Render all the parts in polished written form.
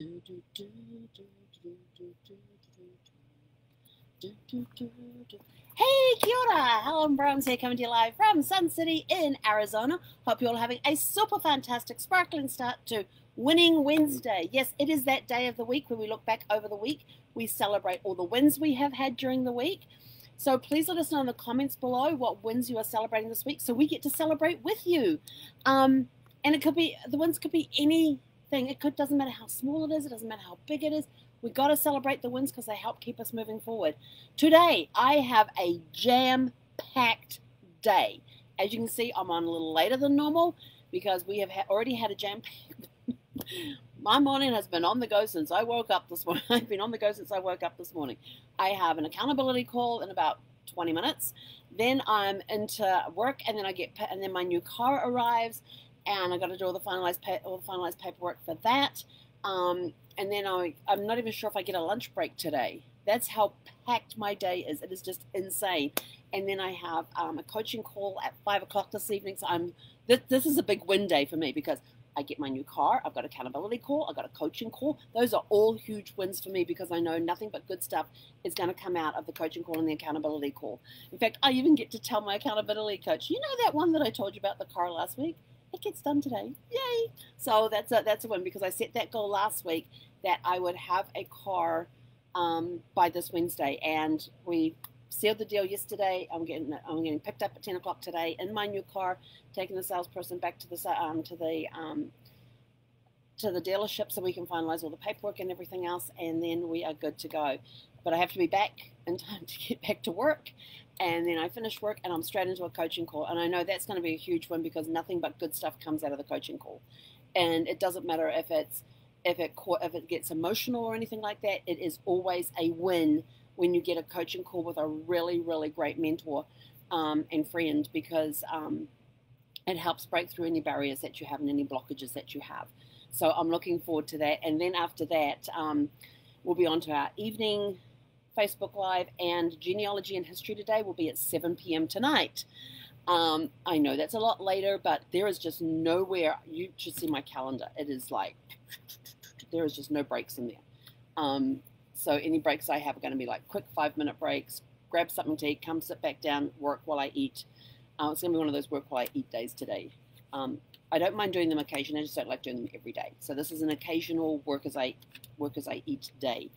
Hey, kia ora! Helen Brahms here, coming to you live from Sun City in Arizona. Hope you're all having a super fantastic, sparkling start to Winning Wednesday. Yes, it is that day of the week where we look back over the week. We celebrate all the wins we have had during the week. So please let us know in the comments below what wins you are celebrating this week so we get to celebrate with you. And it could be, the wins could be anything. Doesn't matter how small it is, it doesn't matter how big it is. We got to celebrate the wins because they help keep us moving forward. Today, I have a jam-packed day. As you can see, I'm on a little later than normal because we have already had a jam-packed. My morning has been on the go since I woke up this morning. I've been on the go since I woke up this morning. I have an accountability call in about 20 minutes. Then I'm into work, and then my new car arrives, and I got to do all the finalized paperwork for that. And then I'm not even sure if I get a lunch break today. That's how packed my day is. It is just insane. And then I have a coaching call at 5 o'clock this evening. So this is a big win day for me because I get my new car. I've got an accountability call. I've got a coaching call. Those are all huge wins for me because I know nothing but good stuff is going to come out of the coaching call and the accountability call. In fact, I even get to tell my accountability coach, you know that one that I told you about the car last week? It gets done today. Yay! So that's a win because I set that goal last week that I would have a car by this Wednesday, and we sealed the deal yesterday. I'm getting picked up at 10 o'clock today in my new car, taking the salesperson back to the dealership so we can finalize all the paperwork and everything else, and then we are good to go. But I have to be back in time to get back to work, and then I finish work and I'm straight into a coaching call. And I know that's going to be a huge win because nothing but good stuff comes out of the coaching call. And it doesn't matter if it gets emotional or anything like that. It is always a win when you get a coaching call with a really, really great mentor and friend because it helps break through any barriers that you have and any blockages that you have. So I'm looking forward to that. And then after that, we'll be on to our evening Facebook Live, and Genealogy and History today will be at 7 p.m. tonight. I know that's a lot later, but there is just nowhere. You should see my calendar. It is like, there is just no breaks in there. So any breaks I have are going to be like quick 5-minute breaks, grab something to eat, come sit back down, work while I eat. It's going to be one of those work while I eat days today. I don't mind doing them occasionally, I just don't like doing them every day. So this is an occasional work as I eat day.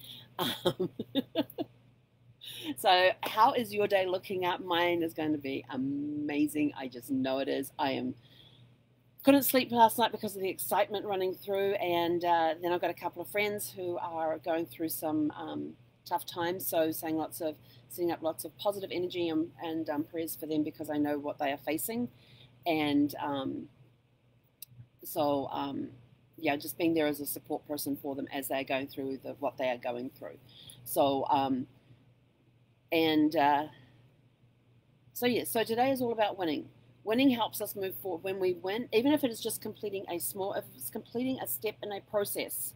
So how is your day looking up? Mine is going to be amazing. I just know it is. Couldn't sleep last night because of the excitement running through, and then I've got a couple of friends who are going through some tough times, so setting up lots of positive energy and prayers for them because I know what they are facing. And yeah, just being there as a support person for them as they're going through what they are going through. So so today is all about winning. Winning helps us move forward. When we win, even if it is just completing a step in a process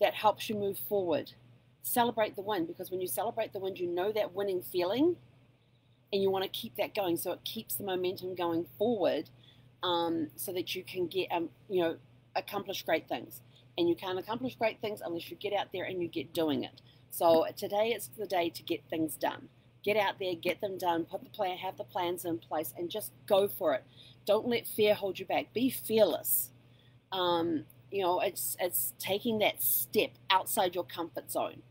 that helps you move forward, celebrate the win, because when you celebrate the win, you know that winning feeling and you want to keep that going, so it keeps the momentum going forward, so that you can get accomplish great things. And you can't accomplish great things unless you get out there and you get doing it. So today is the day to get things done. Get out there, get them done, have the plans in place, and just go for it. Don't let fear hold you back. Be fearless. It's taking that step outside your comfort zone.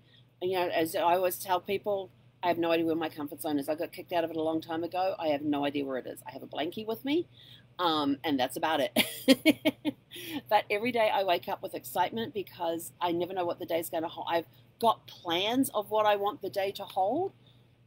As I always tell people, I have no idea where my comfort zone is. I got kicked out of it a long time ago. I have no idea where it is. I have a blankie with me, and that's about it. But every day I wake up with excitement because I never know what the day's going to hold. I've got plans of what I want the day to hold.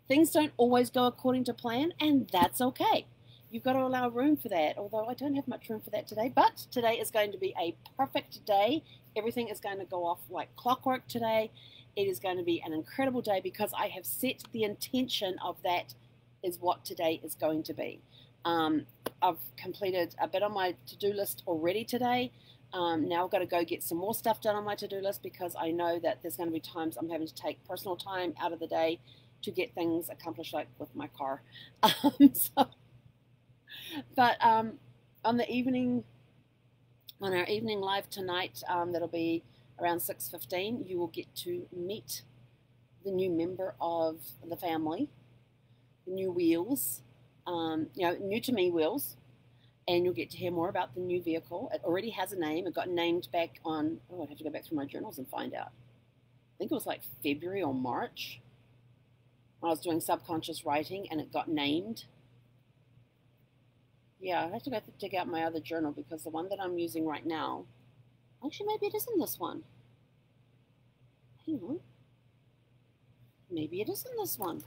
Things don't always go according to plan, and that's okay. You've got to allow room for that, although I don't have much room for that today. But today is going to be a perfect day. Everything is going to go off like clockwork today. It is going to be an incredible day because I have set the intention of that is what today is going to be. I've completed a bit on my to-do list already today. Now I've got to go get some more stuff done on my to-do list because I know that there's going to be times I'm having to take personal time out of the day to get things accomplished, like with my car. But on our evening live tonight, that'll be around 6:15, you will get to meet the new member of the family, the new wheels, new to me wheels, and you'll get to hear more about the new vehicle. It already has a name. It got named back on, I'd have to go back through my journals and find out. I think it was like February or March when I was doing subconscious writing, and it got named. Yeah, I have to go dig out my other journal because the one that I'm using right now, actually maybe it is in this one. Hang on. Maybe it is in this one.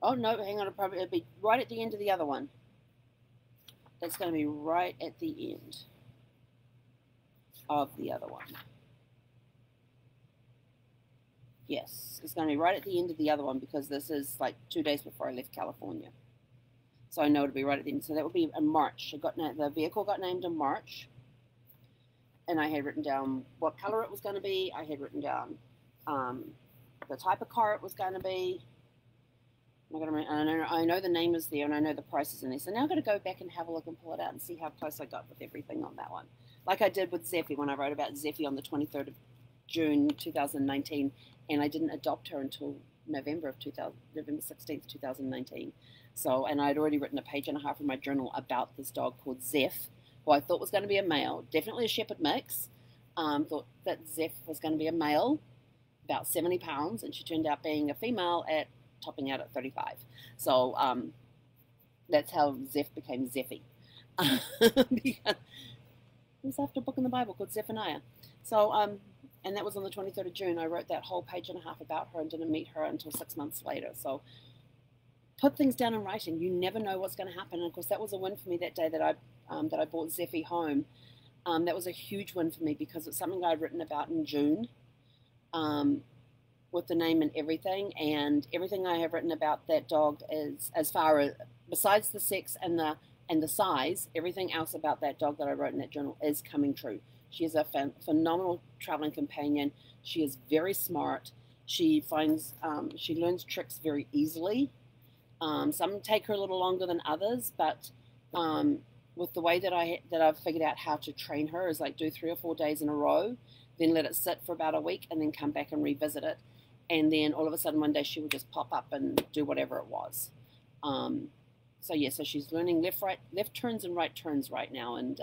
Oh no, hang on, it'll be right at the end of the other one. That's going to be right at the end of the other one. Yes, it's going to be right at the end of the other one because this is like 2 days before I left California. So I know it'll be right at the end. So that would be in March. The vehicle got named in March. And I had written down what color it was going to be. I had written down the type of car it was going to be. I know the name is there, and I know the price is in there. So now I've got to go back and have a look and pull it out and see how close I got with everything on that one. Like I did with Zeffie when I wrote about Zeffie on the 23rd of June 2019, and I didn't adopt her until November 16th, 2019. So, and I'd already written a page and a half in my journal about this dog called Zeph, who I thought was going to be a male, definitely a shepherd mix. Thought that Zeph was going to be a male, about 70 pounds, and she turned out being a female topping out at 35. So that's how Zeph became Zeffie. Because it was after a book in the Bible called Zephaniah. So, and that was on the 23rd of June. I wrote that whole page and a half about her and didn't meet her until 6 months later. So put things down in writing. You never know what's going to happen. And of course, that was a win for me that day that I brought Zeffie home. That was a huge win for me because it's something I'd written about in June with the name and everything. And everything I have written about that dog is, as far as, besides the sex and the size, everything else about that dog that I wrote in that journal is coming true. She is a phenomenal traveling companion. She is very smart. She learns tricks very easily. Some take her a little longer than others, but with the way that I've figured out how to train her is like do 3 or 4 days in a row, then let it sit for about a week, and then come back and revisit it, and then all of a sudden one day she would just pop up and do whatever it was. So she's learning left turns and right turns right now, and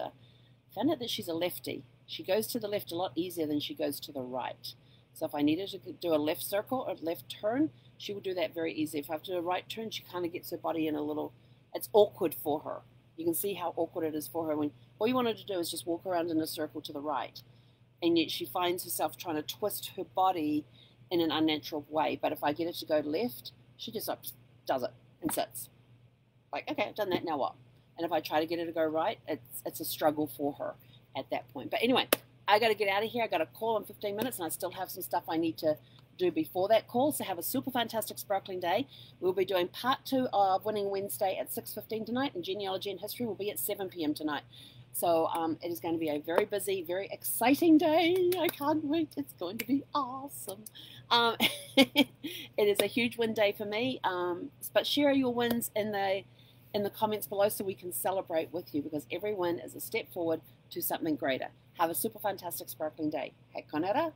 found out that she's a lefty. She goes to the left a lot easier than she goes to the right. So if I needed to do a left circle or left turn, she would do that very easy. If I have to do a right turn, she kind of gets her body in a little, it's awkward for her. You can see how awkward it is for her when all you want her to do is just walk around in a circle to the right. And yet she finds herself trying to twist her body in an unnatural way. But if I get her to go left, she just does it and sits. Like, okay, I've done that, now what? And if I try to get her to go right, it's a struggle for her at that point. But anyway, I got to get out of here. I got a call in 15 minutes, and I still have some stuff I need to do before that call. So have a super fantastic sparkling day. We'll be doing part 2 of Winning Wednesday at 6:15 tonight, and Genealogy and History will be at 7 p.m. tonight. So it is going to be a very busy, very exciting day. I can't wait. It's going to be awesome. It is a huge win day for me. But share your wins in the comments below so we can celebrate with you, because every win is a step forward to something greater. Have a super fantastic sparkling day. Hei konera.